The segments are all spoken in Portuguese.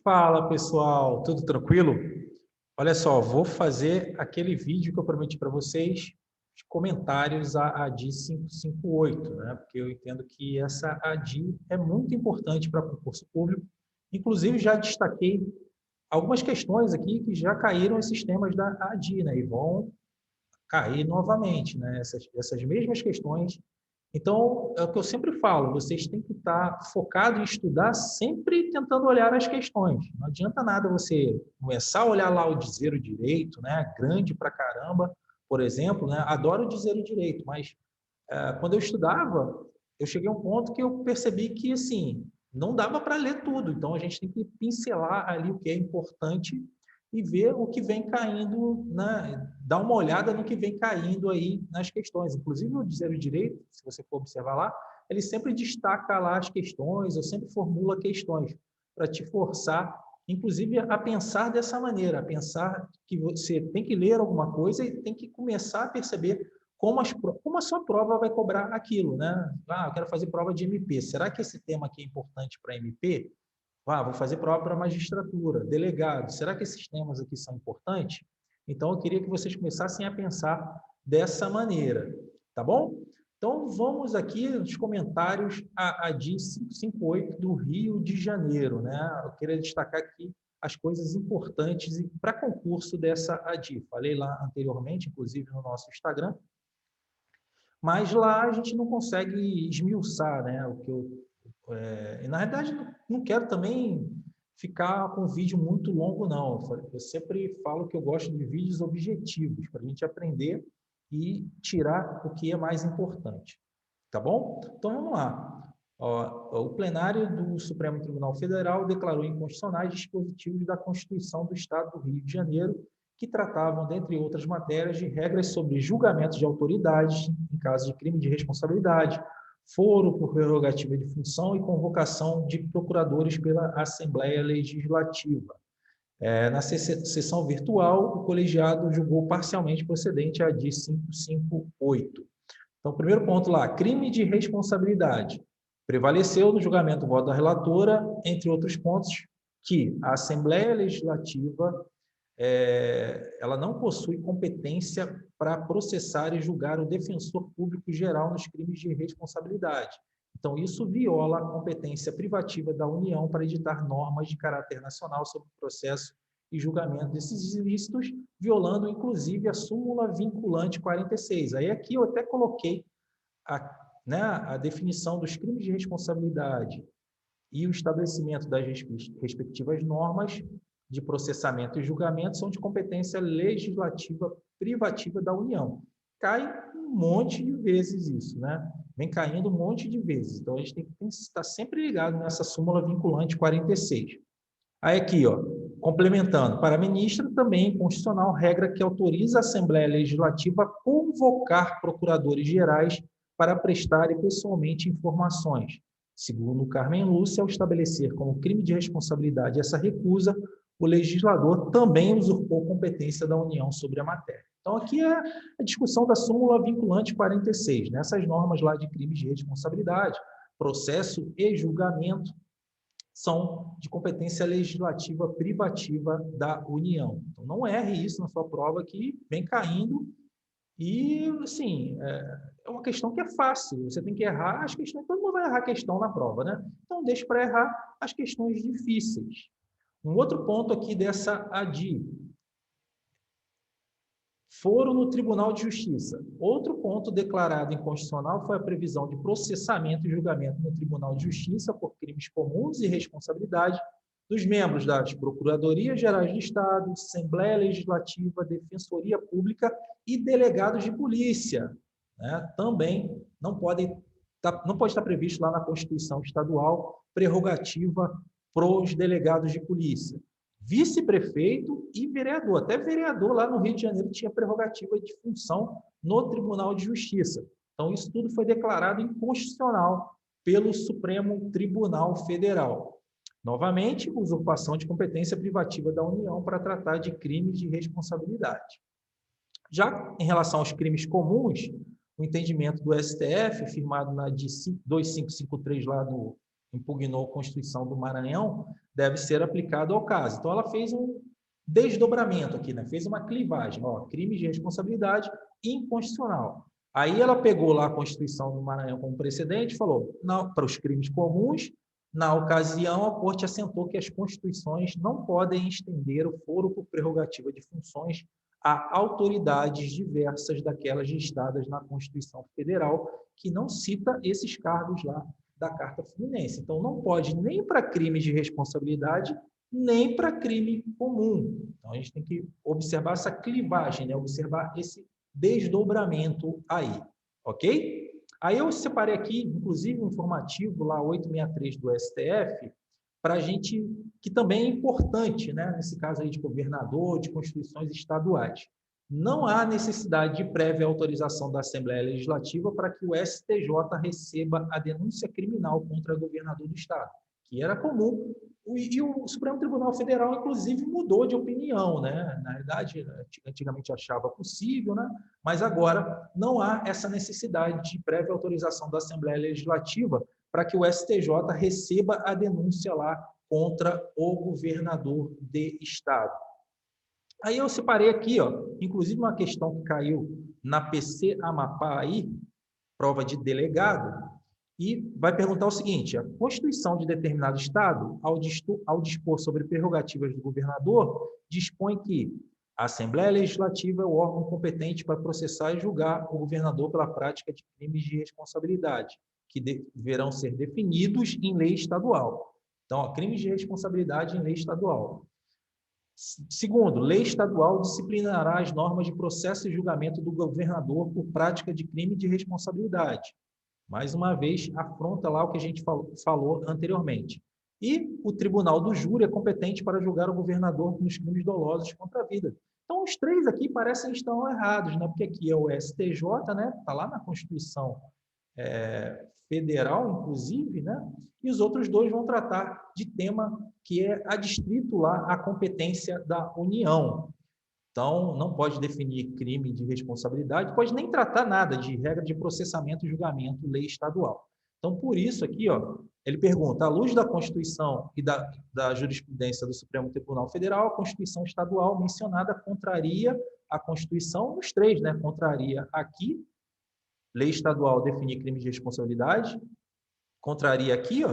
Fala pessoal, tudo tranquilo? Olha só, vou fazer aquele vídeo que eu prometi para vocês, os comentários à ADI 558, né? Porque eu entendo que essa ADI é muito importante para concurso público. Inclusive, já destaquei algumas questões aqui que já caíram esses temas da ADI, né? E vão cair novamente, né? Essas mesmas questões. Então, é o que eu sempre falo, vocês têm que estar focados em estudar, sempre tentando olhar as questões. Não adianta nada você começar a olhar lá o dizer o direito, né? Grande pra caramba, por exemplo, né? Adoro dizer o direito, mas quando eu estudava, eu cheguei a um ponto que eu percebi que, assim, não dava para ler tudo. Então, a gente tem que pincelar ali o que é importante e ver o que vem caindo, né? Dar uma olhada no que vem caindo aí nas questões. Inclusive, o Dizer o Direito, se você for observar lá, ele sempre destaca lá as questões, ou sempre formula questões para te forçar, inclusive, a pensar dessa maneira, a pensar que você tem que ler alguma coisa e tem que começar a perceber como a sua prova vai cobrar aquilo, né? Ah, eu quero fazer prova de MP. Será que esse tema aqui é importante para MP? Ah, vou fazer prova para magistratura, delegado. Será que esses temas aqui são importantes? Então, eu queria que vocês começassem a pensar dessa maneira, tá bom? Então, vamos aqui nos comentários a DI 558 do Rio de Janeiro, né? Eu queria destacar aqui as coisas importantes para concurso dessa ADI. Falei lá anteriormente, inclusive no nosso Instagram, mas lá a gente não consegue esmiuçar, né? O que e na realidade, não quero também ficar com um vídeo muito longo, não. Eu sempre falo que eu gosto de vídeos objetivos, para a gente aprender e tirar o que é mais importante. Tá bom? Então, vamos lá. Ó, o plenário do Supremo Tribunal Federal declarou inconstitucionais dispositivos da Constituição do Estado do Rio de Janeiro, que tratavam, dentre outras matérias, de regras sobre julgamento de autoridades em caso de crime de responsabilidade, foro por prerrogativa de função e convocação de procuradores pela Assembleia Legislativa. Na sessão virtual, o colegiado julgou parcialmente procedente a ADI 558. Então, o primeiro ponto lá, crime de responsabilidade. Prevaleceu no julgamento o voto da relatora, entre outros pontos, que a Assembleia Legislativa ela não possui competência para processar e julgar o defensor público geral nos crimes de responsabilidade. Então, isso viola a competência privativa da União para editar normas de caráter nacional sobre o processo e julgamento desses ilícitos, violando, inclusive, a súmula vinculante 46. Aí aqui eu até coloquei a definição dos crimes de responsabilidade e o estabelecimento das respectivas normas de processamento e julgamento são de competência legislativa privativa da União. Cai um monte de vezes isso, né? Vem caindo um monte de vezes. Então, a gente tem que estar sempre ligado nessa súmula vinculante 46. Aí aqui, ó, complementando, para a ministra também é constitucional regra que autoriza a Assembleia Legislativa a convocar procuradores gerais para prestarem pessoalmente informações. Segundo Carmen Lúcia, ao estabelecer como crime de responsabilidade essa recusa, o legislador também usurpou competência da União sobre a matéria. Então, aqui é a discussão da súmula vinculante 46, nessas normas lá de crimes de responsabilidade, processo e julgamento, são de competência legislativa privativa da União. Então, não erre isso na sua prova, que vem caindo e, assim, é uma questão que é fácil. Você tem que errar as questões, todo mundo vai errar a questão na prova, né? Então, deixe para errar as questões difíceis. Um outro ponto aqui dessa ADI, foro no Tribunal de Justiça. Outro ponto declarado inconstitucional foi a previsão de processamento e julgamento no Tribunal de Justiça por crimes comuns e responsabilidade dos membros das Procuradorias Gerais do Estado, Assembleia Legislativa, Defensoria Pública e delegados de polícia. Né? Também não pode estar previsto lá na Constituição Estadual prerrogativa para os delegados de polícia. Vice-prefeito e vereador. Até vereador lá no Rio de Janeiro tinha prerrogativa de função no Tribunal de Justiça. Então, isso tudo foi declarado inconstitucional pelo Supremo Tribunal Federal. Novamente, usurpação de competência privativa da União para tratar de crimes de responsabilidade. Já em relação aos crimes comuns, o entendimento do STF, firmado na DI 2553 lá impugnou a Constituição do Maranhão, deve ser aplicado ao caso. Então, ela fez um desdobramento aqui, né? Fez uma clivagem. Ó, crimes de responsabilidade inconstitucional. Aí ela pegou lá a Constituição do Maranhão como precedente e falou, não, para os crimes comuns, na ocasião, a Corte assentou que as Constituições não podem estender o foro por prerrogativa de funções a autoridades diversas daquelas listadas na Constituição Federal, que não cita esses cargos lá da Carta Fluminense. Então, não pode nem para crimes de responsabilidade, nem para crime comum. Então, a gente tem que observar essa clivagem, né? Observar esse desdobramento aí, ok? Aí eu separei aqui, inclusive, um informativo lá 863 do STF, para a gente, que também é importante, né? Nesse caso aí de governador, de constituições estaduais. Não há necessidade de prévia autorização da Assembleia Legislativa para que o STJ receba a denúncia criminal contra o governador do Estado, que era comum. E o Supremo Tribunal Federal, inclusive, mudou de opinião, né? Na verdade, antigamente achava possível, né? Mas agora não há essa necessidade de prévia autorização da Assembleia Legislativa para que o STJ receba a denúncia lá contra o governador de Estado. Aí eu separei aqui, ó, inclusive uma questão que caiu na PC Amapá aí, prova de delegado, e vai perguntar o seguinte: a Constituição de determinado Estado, ao dispor sobre prerrogativas do governador, dispõe que a Assembleia Legislativa é o órgão competente para processar e julgar o governador pela prática de crimes de responsabilidade, que deverão ser definidos em lei estadual. Então, ó, crimes de responsabilidade em lei estadual. Segundo, lei estadual disciplinará as normas de processo e julgamento do governador por prática de crime de responsabilidade. Mais uma vez, afronta lá o que a gente falou anteriormente. E o Tribunal do Júri é competente para julgar o governador nos crimes dolosos contra a vida. Então, os três aqui parecem estar errados, né? Porque aqui é o STJ, né? Está lá na Constituição Federal, inclusive, né? E os outros dois vão tratar de tema que é adstrito lá à competência da União. Então, não pode definir crime de responsabilidade, pode nem tratar nada de regra de processamento e julgamento, lei estadual. Então, por isso aqui, ó, ele pergunta, à luz da Constituição e da jurisprudência do Supremo Tribunal Federal, a Constituição estadual mencionada contraria a Constituição nos três, né? Contraria aqui, lei estadual definir crime de responsabilidade, contraria aqui, ó,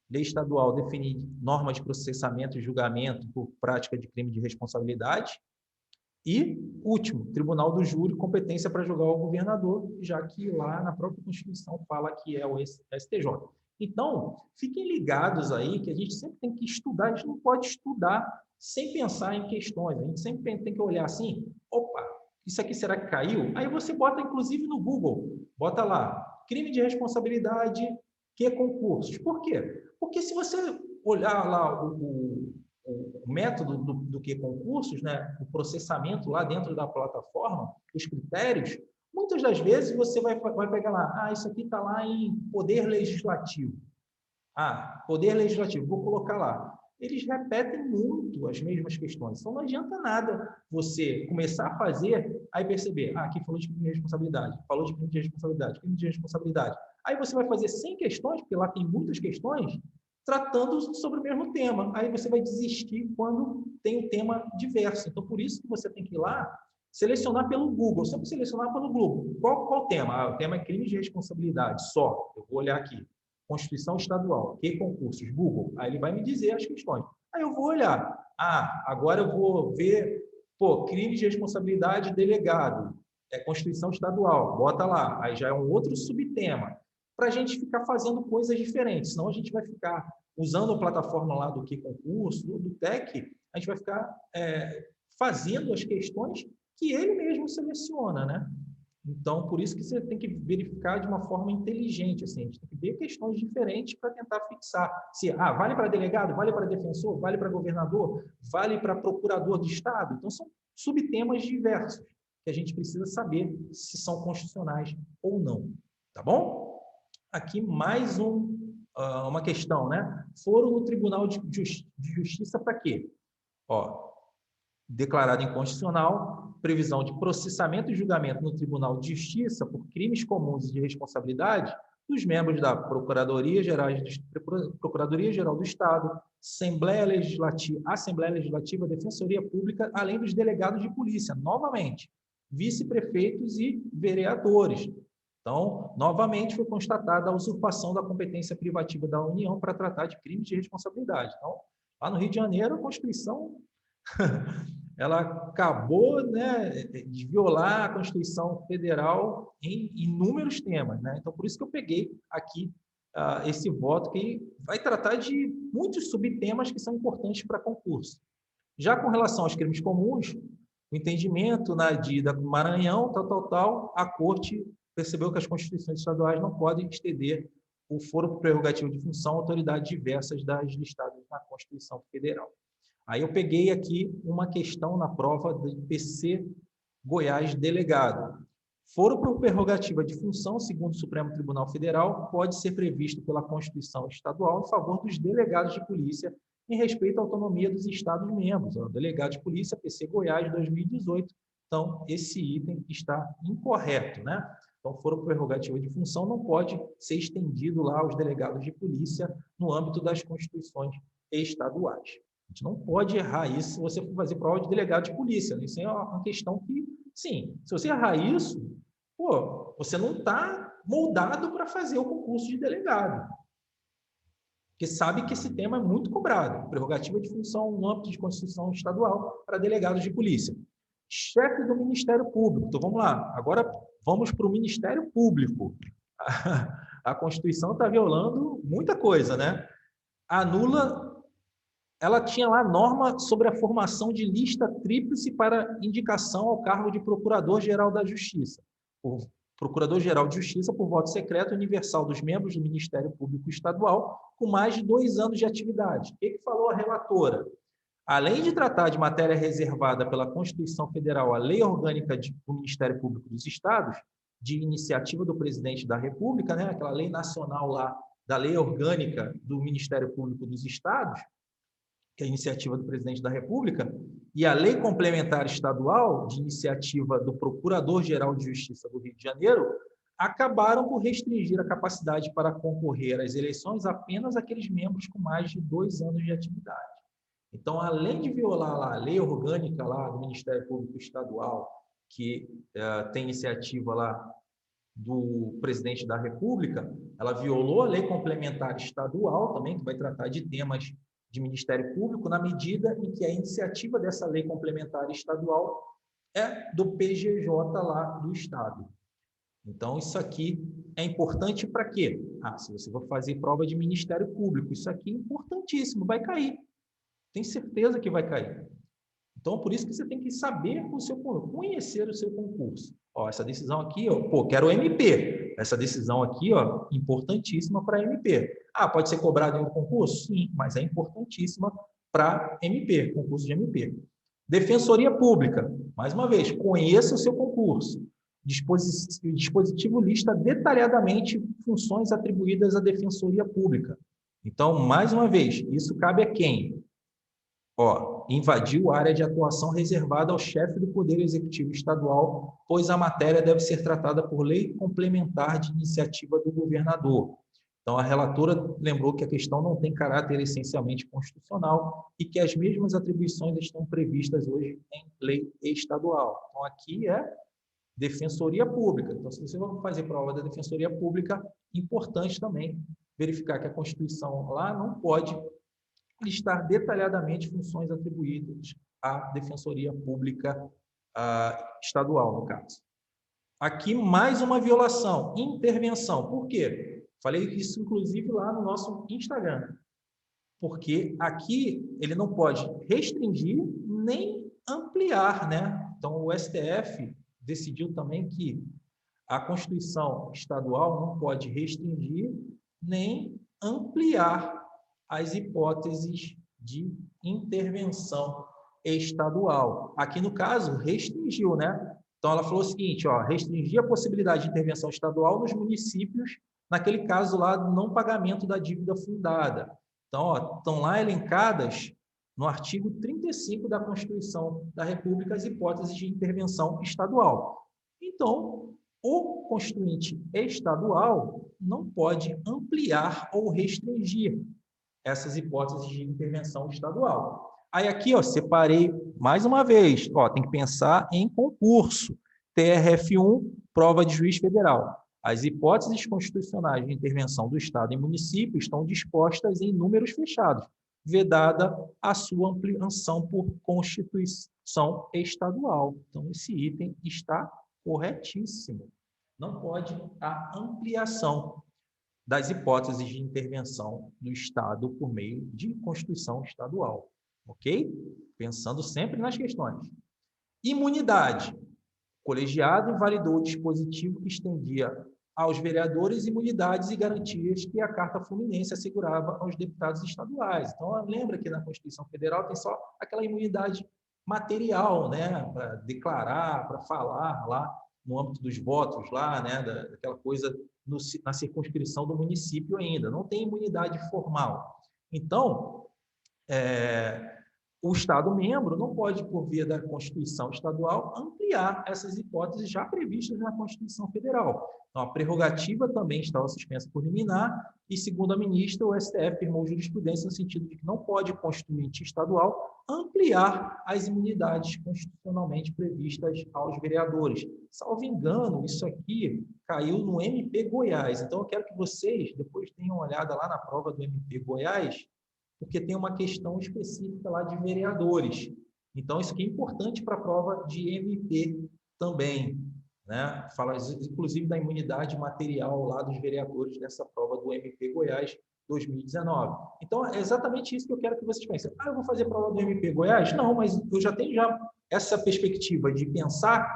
lei estadual definir normas de processamento e julgamento por prática de crime de responsabilidade, e, último, Tribunal do Júri, competência para julgar o governador, já que lá na própria Constituição fala que é o STJ. Então, fiquem ligados aí que a gente sempre tem que estudar, a gente não pode estudar sem pensar em questões, a gente sempre tem que olhar assim, opa, isso aqui será que caiu? Aí você bota, inclusive, no Google, bota lá, crime de responsabilidade, que concursos. Por quê? Porque se você olhar lá o método do que concursos, né, o processamento lá dentro da plataforma, os critérios, muitas das vezes você vai pegar lá, isso aqui está lá em poder legislativo. Poder legislativo, vou colocar lá. Eles repetem muito as mesmas questões. Então, não adianta nada você começar a fazer, aí perceber, aqui falou de crime de responsabilidade, falou de crime de responsabilidade, crime de responsabilidade. Aí você vai fazer 100 questões, porque lá tem muitas questões, tratando sobre o mesmo tema. Aí você vai desistir quando tem um tema diverso. Então, por isso que você tem que ir lá, selecionar pelo Google. Sempre selecionar pelo Google. Qual o tema? O tema é crime de responsabilidade, só. Eu vou olhar aqui. Constituição Estadual, que concursos? Google. Aí ele vai me dizer as questões. Aí eu vou olhar. Agora eu vou ver, crime de responsabilidade delegado. É Constituição Estadual. Bota lá. Aí já é um outro subtema. Para a gente ficar fazendo coisas diferentes. Senão a gente vai ficar usando a plataforma lá do que concurso, do TEC, a gente vai ficar fazendo as questões que ele mesmo seleciona, né? Então, por isso que você tem que verificar de uma forma inteligente, assim, a gente tem que ver questões diferentes para tentar fixar se, vale para delegado, vale para defensor, vale para governador, vale para procurador de Estado. Então, são subtemas diversos que a gente precisa saber se são constitucionais ou não, tá bom? Aqui mais uma questão, né? Foro no Tribunal de Justiça para quê? Declarado inconstitucional, previsão de processamento e julgamento no Tribunal de Justiça por crimes comuns e de responsabilidade, dos membros da Procuradoria-Geral do Estado, Assembleia Legislativa, Defensoria Pública, além dos delegados de polícia, novamente, vice-prefeitos e vereadores. Então, novamente, foi constatada a usurpação da competência privativa da União para tratar de crimes de responsabilidade. Então, lá no Rio de Janeiro, a Constituição ela acabou, né, de violar a Constituição Federal em inúmeros temas, né? Então, por isso que eu peguei aqui esse voto, que vai tratar de muitos subtemas que são importantes para concurso. Já com relação aos crimes comuns, o entendimento na dita do Maranhão, a Corte percebeu que as constituições estaduais não podem estender o foro prerrogativo de função a autoridades diversas das listadas na Constituição Federal. Aí eu peguei aqui uma questão na prova do PC Goiás delegado. Foro por prerrogativa de função, segundo o Supremo Tribunal Federal, pode ser previsto pela Constituição Estadual em favor dos delegados de polícia em respeito à autonomia dos Estados-membros. O delegado de polícia, PC Goiás, 2018. Então, esse item está incorreto, né? Então, foro por prerrogativa de função não pode ser estendido lá aos delegados de polícia no âmbito das constituições estaduais. A gente não pode errar isso se você for fazer prova de delegado de polícia. Isso é uma questão que, sim, se você errar isso, pô, você não está moldado para fazer o concurso de delegado. Porque sabe que esse tema é muito cobrado. Prerrogativa de função no âmbito de Constituição Estadual para delegados de polícia. Chefe do Ministério Público. Então, vamos lá. Agora, vamos para o Ministério Público. A Constituição está violando muita coisa, né? Anula... Ela tinha lá norma sobre a formação de lista tríplice para indicação ao cargo de Procurador-Geral da Justiça. O Procurador-Geral de Justiça por voto secreto universal dos membros do Ministério Público Estadual com mais de 2 anos de atividade. O que falou a relatora? Além de tratar de matéria reservada pela Constituição Federal à Lei Orgânica do Ministério Público dos Estados, de iniciativa do Presidente da República, né, aquela lei nacional lá da Lei Orgânica do Ministério Público dos Estados, que é a iniciativa do Presidente da República, e a Lei Complementar Estadual, de iniciativa do Procurador-Geral de Justiça do Rio de Janeiro, acabaram por restringir a capacidade para concorrer às eleições apenas àqueles membros com mais de 2 anos de atividade. Então, além de violar lá a lei orgânica lá do Ministério Público Estadual, que tem iniciativa lá do Presidente da República, ela violou a Lei Complementar Estadual também, que vai tratar de temas de Ministério Público, na medida em que a iniciativa dessa lei complementar estadual é do PGJ lá do Estado. Então, isso aqui é importante para quê? Se você for fazer prova de Ministério Público, isso aqui é importantíssimo, vai cair. Tem certeza que vai cair. Então, por isso que você tem que saber o seu concurso, conhecer o seu concurso. Essa decisão aqui, quero MP. Essa decisão aqui, importantíssima para MP. Pode ser cobrada em um concurso? Sim, mas é importantíssima para MP, concurso de MP. Defensoria Pública. Mais uma vez, conheça o seu concurso. Dispositivo lista detalhadamente funções atribuídas à Defensoria Pública. Então, mais uma vez, isso cabe a quem? Invadiu a área de atuação reservada ao chefe do Poder Executivo Estadual, pois a matéria deve ser tratada por lei complementar de iniciativa do governador. Então, a relatora lembrou que a questão não tem caráter essencialmente constitucional e que as mesmas atribuições estão previstas hoje em lei estadual. Então, aqui é Defensoria Pública. Então, se você vai fazer prova da Defensoria Pública, importante também verificar que a Constituição lá não pode listar detalhadamente funções atribuídas à Defensoria Pública estadual, no caso. Aqui, mais uma violação, intervenção. Por quê? Falei isso, inclusive, lá no nosso Instagram. Porque aqui ele não pode restringir nem ampliar, né? Então, o STF decidiu também que a Constituição estadual não pode restringir nem ampliar as hipóteses de intervenção estadual. Aqui, no caso, restringiu, né? Então, ela falou o seguinte, restringir a possibilidade de intervenção estadual nos municípios, naquele caso lá do não pagamento da dívida fundada. Então, estão lá elencadas, no artigo 35 da Constituição da República, as hipóteses de intervenção estadual. Então, o constituinte estadual não pode ampliar ou restringir essas hipóteses de intervenção estadual. Aí aqui, ó, separei mais uma vez, ó, tem que pensar em concurso. TRF1, prova de juiz federal. As hipóteses constitucionais de intervenção do Estado em município estão dispostas em números fechados, vedada a sua ampliação por Constituição estadual. Então, esse item está corretíssimo. Não pode a ampliação das hipóteses de intervenção do Estado por meio de Constituição estadual. Ok? Pensando sempre nas questões. Imunidade. O colegiado invalidou o dispositivo que estendia aos vereadores imunidades e garantias que a Carta Fluminense assegurava aos deputados estaduais. Então, lembra que na Constituição Federal tem só aquela imunidade material, né, para declarar, para falar lá no âmbito dos votos, lá, né, daquela coisa na circunscrição do município ainda. Não tem imunidade formal. Então, o Estado-membro não pode, por via da Constituição estadual, ampliar essas hipóteses já previstas na Constituição Federal. Então, a prerrogativa também estava suspensa por liminar e, segundo a ministra, o STF firmou jurisprudência no sentido de que não pode o constituinte estadual ampliar as imunidades constitucionalmente previstas aos vereadores. Salvo engano, isso aqui caiu no MP Goiás. Então, eu quero que vocês depois tenham uma olhada lá na prova do MP Goiás, porque tem uma questão específica lá de vereadores. Então, isso aqui é importante para a prova de MP também, né? Fala, inclusive, da imunidade material lá dos vereadores nessa prova do MP Goiás 2019. Então, é exatamente isso que eu quero que vocês pensem. Ah, eu vou fazer prova do MP Goiás? Não, mas eu já tenho essa perspectiva de pensar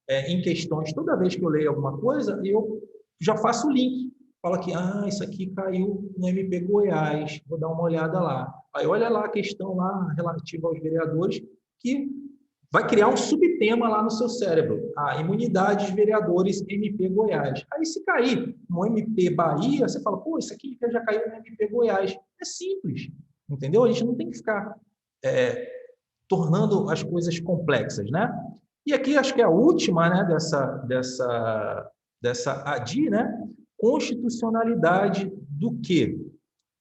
em questões, toda vez que eu leio alguma coisa, eu já faço o link. Fala que, isso aqui caiu no MP Goiás, vou dar uma olhada lá. Aí olha lá a questão lá relativa aos vereadores, que vai criar um subtema lá no seu cérebro. Imunidade de vereadores MP Goiás. Aí se cair no MP Bahia, você fala, pô, isso aqui já caiu no MP Goiás. É simples, entendeu? A gente não tem que ficar tornando as coisas complexas, né? E aqui acho que é a última, né, dessa ADI, né? Constitucionalidade do quê?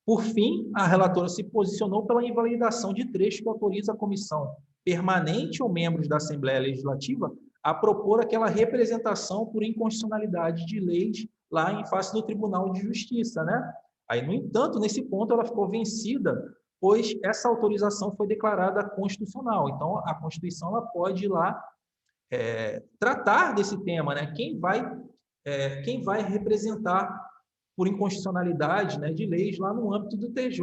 Por fim, a relatora se posicionou pela invalidação de trecho que autoriza a comissão permanente ou membros da Assembleia Legislativa a propor aquela representação por inconstitucionalidade de leis lá em face do Tribunal de Justiça, né? Aí, no entanto, nesse ponto ela ficou vencida, pois essa autorização foi declarada constitucional. Então, a Constituição ela pode ir lá tratar desse tema, né? Quem vai representar por inconstitucionalidade, né, de leis lá no âmbito do TJ.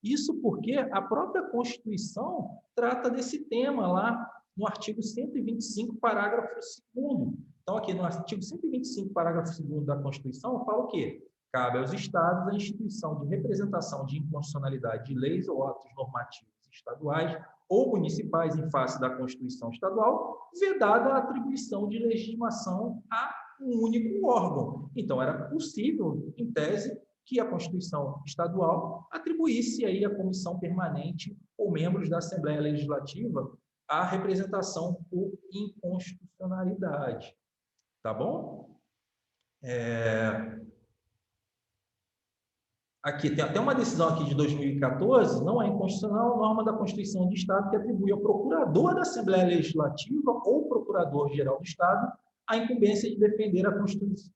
Isso porque a própria Constituição trata desse tema lá no artigo 125, parágrafo 2º. Então, aqui no artigo 125, parágrafo 2º da Constituição, fala o quê? Cabe aos Estados a instituição de representação de inconstitucionalidade de leis ou atos normativos estaduais ou municipais em face da Constituição estadual, vedada a atribuição de legitimação a um único órgão. Então, era possível, em tese, que a Constituição estadual atribuísse aí à comissão permanente ou membros da Assembleia Legislativa a representação por inconstitucionalidade. Tá bom? Aqui tem até uma decisão aqui de 2014, não é inconstitucional, norma da Constituição do Estado que atribui ao procurador da Assembleia Legislativa ou procurador-geral do Estado a incumbência de defender a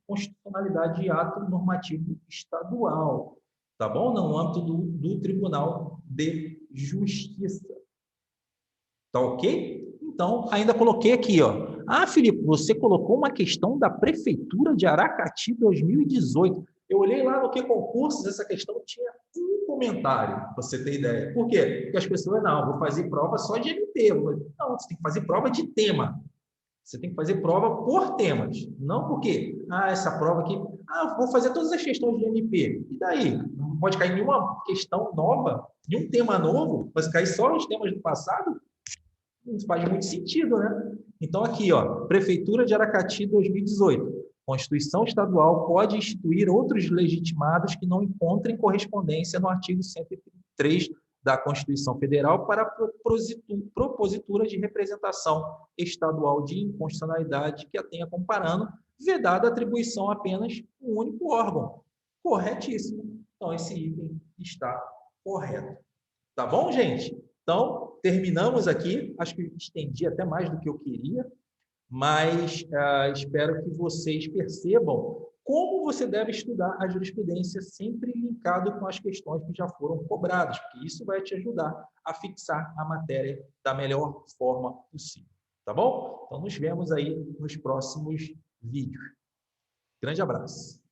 constitucionalidade de ato normativo estadual, tá bom? No âmbito do Tribunal de Justiça. Tá ok? Então, ainda coloquei aqui, ó. Felipe, você colocou uma questão da Prefeitura de Aracati 2018. Eu olhei lá no que concursos, essa questão tinha um comentário, para você ter ideia. Por quê? Porque as pessoas, vou fazer prova só de MP. Não, você tem que fazer prova de tema. Você tem que fazer prova por temas. Não porque, essa prova aqui, vou fazer todas as questões de MP. E daí? Não pode cair nenhuma questão nova, nenhum tema novo, mas cair só os temas do passado? Não faz muito sentido, né? Então, aqui, ó, Prefeitura de Aracati 2018. Constituição Estadual pode instituir outros legitimados que não encontrem correspondência no artigo 103 da Constituição Federal para propositura de representação estadual de inconstitucionalidade que a tenha como parâmetro, vedada a atribuição a apenas um único órgão. Corretíssimo. Então, esse item está correto. Tá bom, gente? Então, terminamos aqui. Acho que estendi até mais do que eu queria, mas espero que vocês percebam como você deve estudar a jurisprudência sempre linkado com as questões que já foram cobradas, porque isso vai te ajudar a fixar a matéria da melhor forma possível. Tá bom? Então, nos vemos aí nos próximos vídeos. Grande abraço.